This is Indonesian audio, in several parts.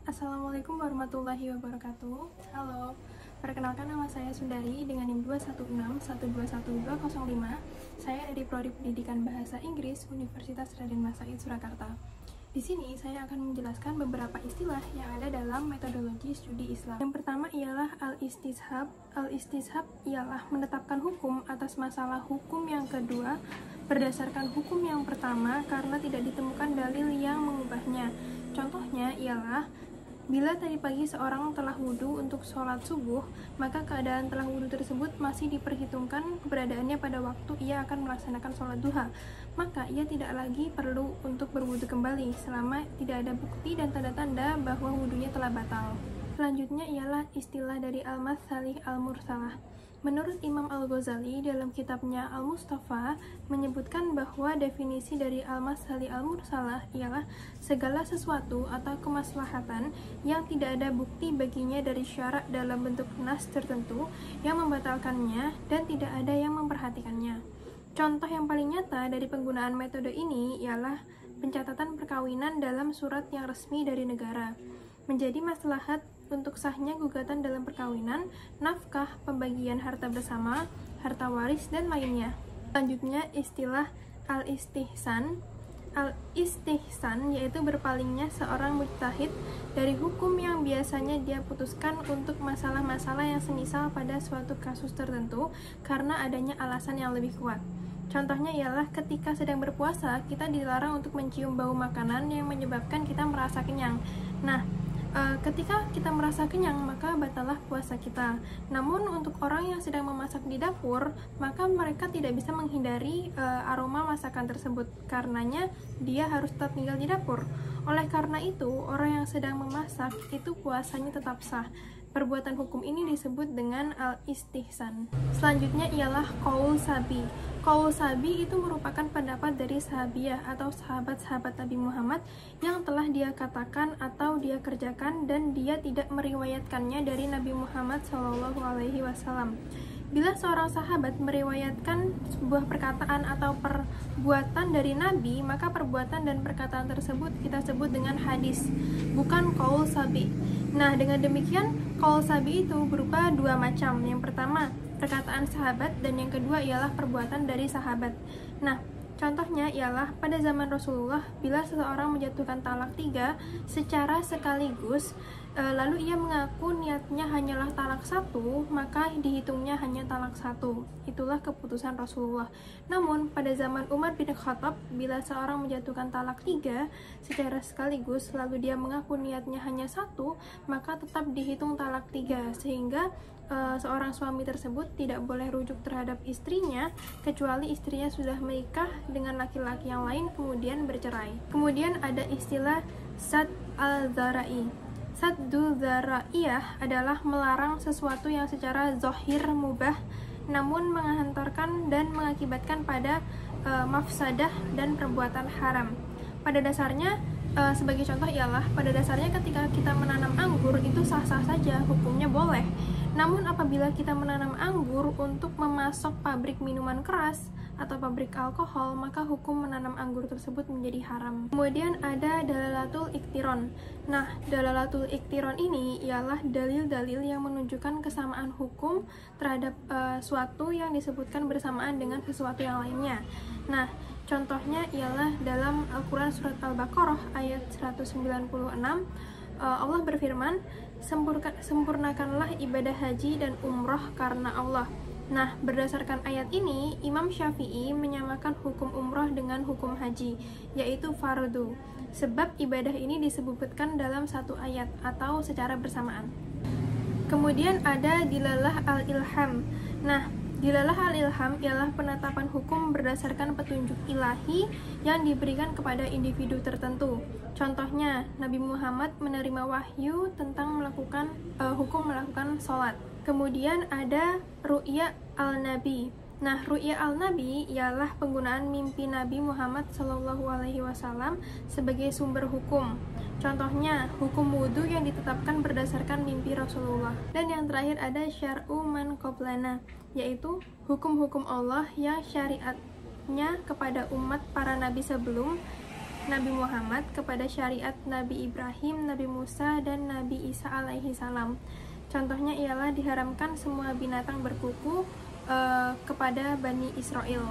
Assalamualaikum warahmatullahi wabarakatuh. Halo, perkenalkan nama saya Sundari dengan NIM 216121205. Saya dari Prodi Pendidikan Bahasa Inggris Universitas Raden Mas Said Surakarta. Di sini saya akan menjelaskan beberapa istilah yang ada dalam metodologi studi Islam. Yang pertama ialah al-istishab. Al-istishab ialah menetapkan hukum atas masalah hukum yang kedua berdasarkan hukum yang pertama karena tidak ditemukan dalil yang mengubahnya. Contohnya ialah bila tadi pagi seorang telah wudhu untuk sholat subuh, maka keadaan telah wudhu tersebut masih diperhitungkan keberadaannya pada waktu ia akan melaksanakan sholat duha. Maka ia tidak lagi perlu untuk berwudhu kembali selama tidak ada bukti dan tanda-tanda bahwa wudhunya telah batal. Selanjutnya ialah istilah dari al-matsalih al-mursalah. Menurut Imam Al-Ghazali dalam kitabnya Al-Mustafa menyebutkan bahwa definisi dari al-masalih al-mursalah ialah segala sesuatu atau kemaslahatan yang tidak ada bukti baginya dari syarak dalam bentuk nas tertentu yang membatalkannya dan tidak ada yang memperhatikannya. Contoh yang paling nyata dari penggunaan metode ini ialah pencatatan perkawinan dalam surat yang resmi dari negara. Menjadi maslahat untuk sahnya gugatan dalam perkawinan, nafkah, pembagian harta bersama, harta waris, dan lainnya. Selanjutnya istilah al-istihsan. Al-istihsan yaitu berpalingnya seorang mujtahid dari hukum yang biasanya dia putuskan untuk masalah-masalah yang semisal pada suatu kasus tertentu karena adanya alasan yang lebih kuat. Contohnya ialah ketika sedang berpuasa, kita dilarang untuk mencium bau makanan yang menyebabkan kita merasa kenyang. Ketika kita merasa kenyang, maka batallah puasa kita. Namun untuk orang yang sedang memasak di dapur, maka mereka tidak bisa menghindari aroma masakan tersebut. Karenanya dia harus tetap tinggal di dapur. Oleh karena itu, orang yang sedang memasak itu puasanya tetap sah. Perbuatan hukum ini disebut dengan al-istihsan. Selanjutnya ialah qaul sabi. Qaul sabi itu merupakan pendapat dari sahabiah atau sahabat-sahabat Nabi Muhammad yang telah dia katakan atau dia kerjakan dan dia tidak meriwayatkannya dari Nabi Muhammad SAW. Bila seorang sahabat meriwayatkan sebuah perkataan atau perbuatan dari Nabi, maka perbuatan dan perkataan tersebut kita sebut dengan hadis, bukan qaul sabi. Nah, dengan demikian, qaul sabi itu berupa dua macam. Yang pertama, perkataan sahabat, dan yang kedua ialah perbuatan dari sahabat. Nah, contohnya ialah pada zaman Rasulullah, bila seseorang menjatuhkan talak 3 secara sekaligus, lalu ia mengaku niatnya hanyalah talak 1, maka dihitungnya hanya talak 1. Itulah keputusan Rasulullah. Namun, pada zaman Umar bin Khattab, bila seorang menjatuhkan talak 3 secara sekaligus, lalu dia mengaku niatnya hanya 1, maka tetap dihitung talak 3, sehingga seorang suami tersebut tidak boleh rujuk terhadap istrinya kecuali istrinya sudah menikah dengan laki-laki yang lain kemudian bercerai. Kemudian ada istilah sad al-dharai. Saddu dzara'iyah adalah melarang sesuatu yang secara zahir mubah namun menghantarkan dan mengakibatkan pada mafsadah dan perbuatan haram. Pada dasarnya sebagai contoh ialah pada dasarnya ketika kita menanam anggur itu sah-sah saja, hukumnya boleh. Namun apabila kita menanam anggur untuk memasok pabrik minuman keras atau pabrik alkohol, maka hukum menanam anggur tersebut menjadi haram. Kemudian ada dalalatul iktiron. Nah, dalalatul iktiron ini ialah dalil-dalil yang menunjukkan kesamaan hukum terhadap suatu yang disebutkan bersamaan dengan sesuatu yang lainnya. Nah, contohnya ialah dalam Al-Quran Surat Al-Baqarah ayat 196, Allah berfirman, sempurnakanlah ibadah haji dan umroh karena Allah. Nah, berdasarkan ayat ini, Imam Syafi'i menyamakan hukum umroh dengan hukum haji, yaitu fardu, sebab ibadah ini disebutkan dalam satu ayat atau secara bersamaan. Kemudian ada dilalah al-ilham. Nah, dilalah al-ilham ialah penetapan hukum berdasarkan petunjuk ilahi yang diberikan kepada individu tertentu. Contohnya, Nabi Muhammad menerima wahyu tentang hukum melakukan sholat. Kemudian ada ru'ya al-nabi. Nah, ru'ya al-nabi ialah penggunaan mimpi Nabi Muhammad SAW sebagai sumber hukum. Contohnya, hukum wudhu yang ditetapkan berdasarkan mimpi Rasulullah. Dan yang terakhir ada syar'u man qablana, yaitu hukum-hukum Allah yang syariatnya kepada umat para nabi sebelum Nabi Muhammad kepada syariat Nabi Ibrahim, Nabi Musa, dan Nabi Isa alaihi salam. Contohnya ialah diharamkan semua binatang berkuku kepada Bani Israel.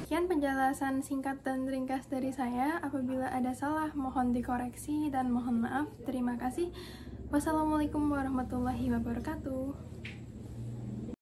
Sekian penjelasan singkat dan ringkas dari saya. Apabila ada salah, mohon dikoreksi dan mohon maaf. Terima kasih. Wassalamualaikum warahmatullahi wabarakatuh.